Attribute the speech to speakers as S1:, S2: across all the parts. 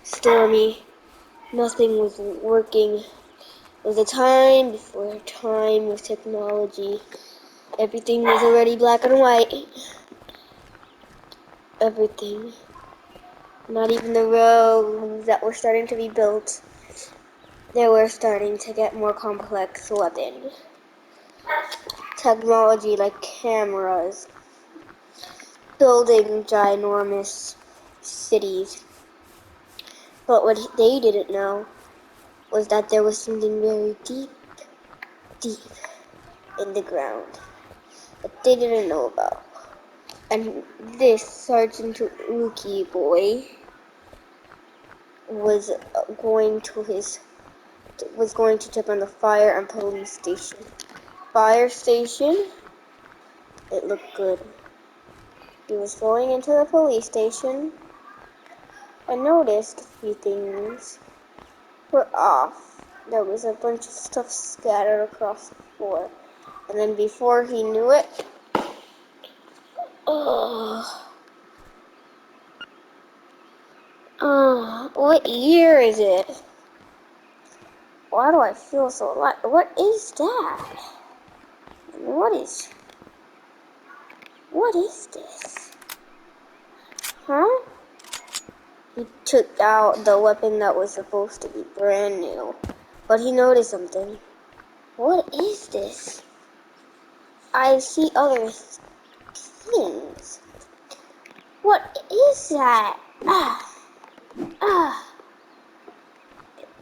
S1: stormy. Nothing was working. It was a time before time with technology. Everything was already black and white. Everything. Not even the roads that were starting to be built. They were starting to get more complex weapons. Technology like cameras. Building ginormous cities. But what they didn't know was that there was something very deep, deep in the ground that they didn't know about. And this Sergeant Rookie boy was going to tip on the fire and police station. Fire station? It looked good. He was going into the police station and noticed a few things were off. There was a bunch of stuff scattered across the floor. And then before he knew it, what year is it? Why do I feel so light? What is that? What is this? Huh? He took out the weapon that was supposed to be brand new. But he noticed something. What is this? I see other things. What is that?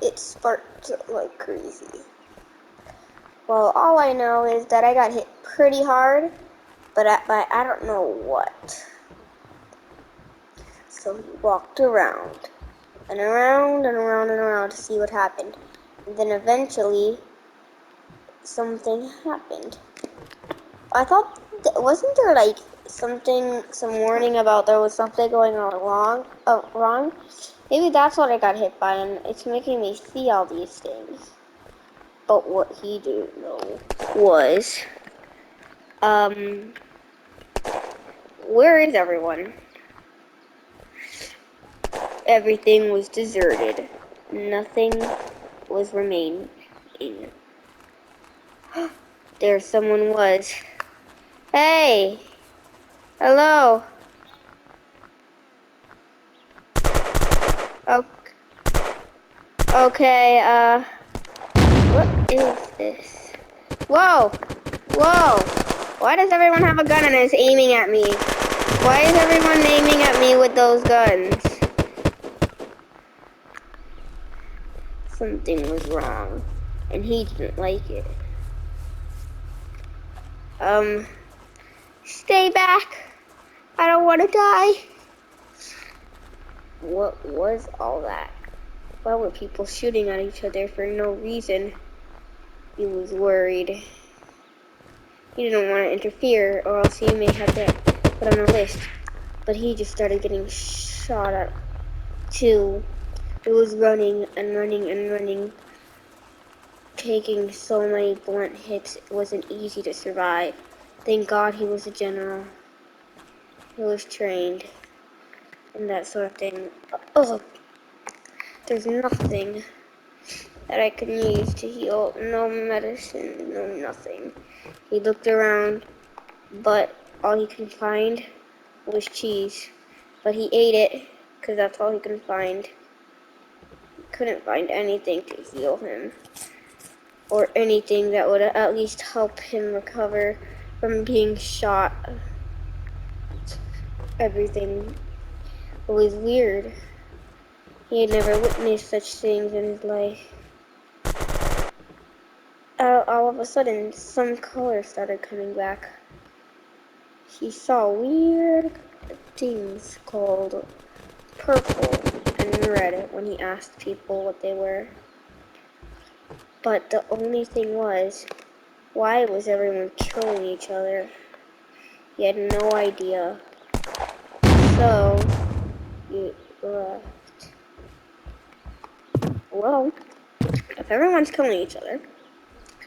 S1: It sparked like crazy. Well, all I know is that I got hit pretty hard, but I don't know what. So he walked around and around and around and around to see what happened. And then eventually, something happened. I thought, wasn't there like some warning about there was something going on wrong? Maybe that's what I got hit by, and it's making me see all these things. But what he didn't know was, where is everyone? Everything was deserted. Nothing was remaining. There someone was. Hey! Hello! Okay, what is this? Whoa! Whoa! Why does everyone have a gun and is aiming at me? Why is everyone aiming at me with those guns? Something was wrong, and he didn't like it. Stay back! I don't want to die! What was all that? Why were people shooting at each other for no reason? He was worried. He didn't want to interfere, or else he may have to put on a list. But he just started getting shot at, too. It was running and running and running. Taking so many blunt hits, it wasn't easy to survive. Thank God he was a general. He was trained and that sort of thing. Oh, there's nothing that I can use to heal. No medicine, no nothing. He looked around, but all he could find was cheese. But he ate it, because that's all he could find. He couldn't find anything to heal him, or anything that would at least help him recover from being shot. Everything was weird. He had never witnessed such things in his life. All of a sudden, some color started coming back. He saw weird things called purple and red when he asked people what they were. But the only thing was, why was everyone killing each other? He had no idea. So, he left. Well, if everyone's killing each other,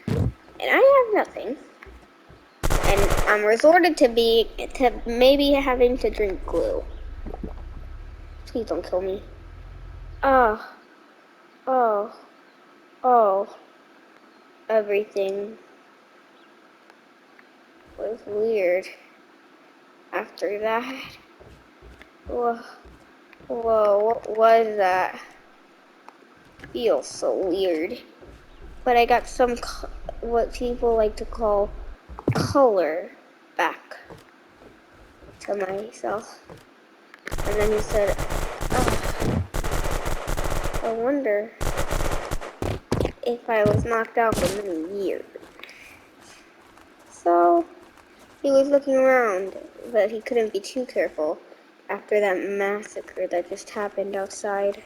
S1: and I have nothing, and I'm resorted to maybe having to drink glue. Please don't kill me. Oh, oh, oh. Everything was weird after that. Whoa, whoa, what was that? Feels so weird. But I got some, what people like to call color back to myself. And then he said, oh, I wonder if I was knocked out for many years. So he was looking around, but he couldn't be too careful after that massacre that just happened outside.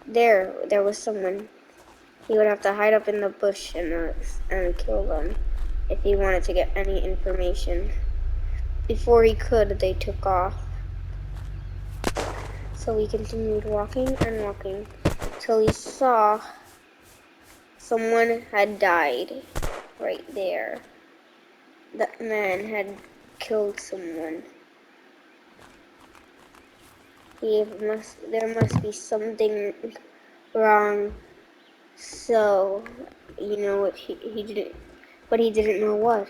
S1: There was someone. He would have to hide up in the bush and kill them if he wanted to get any information. Before he could, they took off. So he continued walking and walking till he saw someone had died right there. That man had killed someone. There must be something wrong. So, you know what he didn't, but he didn't know what.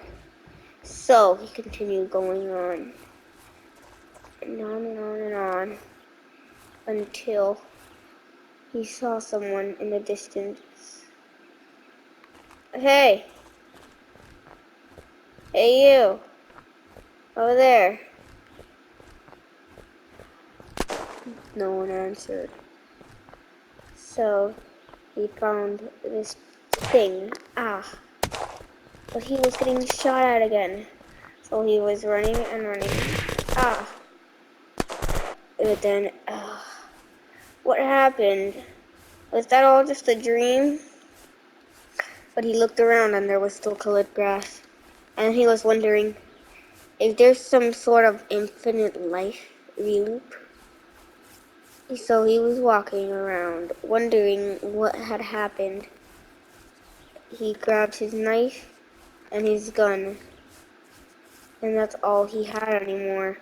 S1: So he continued going on and on and on and on until he saw someone in the distance. Hey! Hey you! Over there! No one answered. So he found this thing. But he was getting shot at again. So he was running and running. But then, what happened? Was that all just a dream? But he looked around and there was still colored grass. And he was wondering if there's some sort of infinite life loop. So he was walking around, wondering what had happened. He grabbed his knife and his gun. And that's all he had anymore.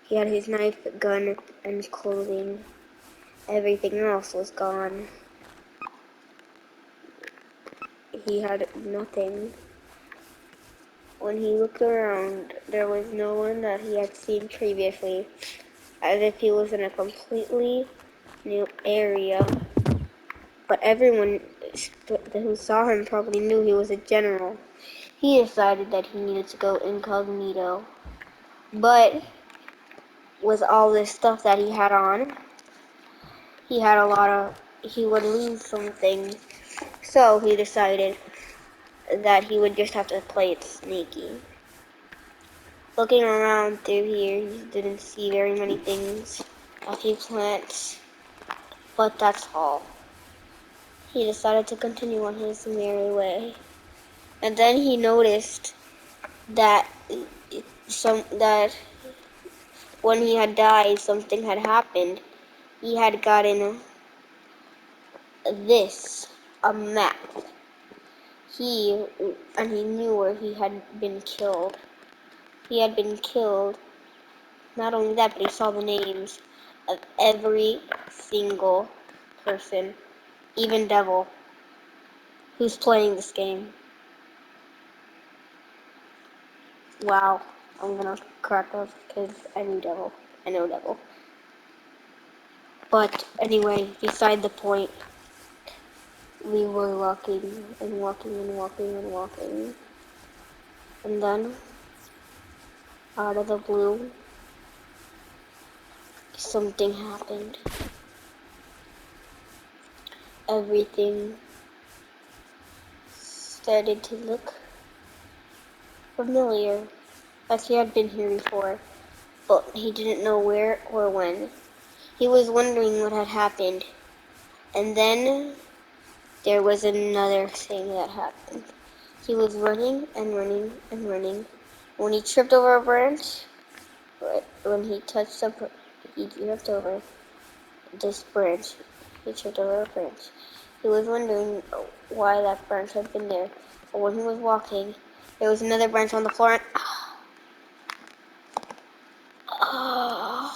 S1: He had his knife, gun, and clothing. Everything else was gone. He had nothing. When he looked around, there was no one that he had seen previously, as if he was in a completely new area. But everyone who saw him probably knew he was a general. He decided that he needed to go incognito. But with all this stuff that he had on, he would lose something. So he decided that he would just have to play it sneaky. Looking around through here, he didn't see very many things. A few plants, but that's all. He decided to continue on his merry way. And then he noticed that that when he had died, something had happened. He had gotten a map. He knew where he had been killed. He had been killed. Not only that, but he saw the names of every single person, even Devil, who's playing this game. Wow, I'm gonna crack up because I know Devil. But anyway, beside the point, we were walking and walking and walking and walking. And then, out of the blue, something happened. Everything started to look familiar, as he had been here before, but he didn't know where or when. He was wondering what had happened, and then there was another thing that happened. He was running and running and running. When he tripped over a branch, when he touched he tripped over this branch. He tripped over a branch. He was wondering why that branch had been there. But when he was walking, there was another branch on the floor, and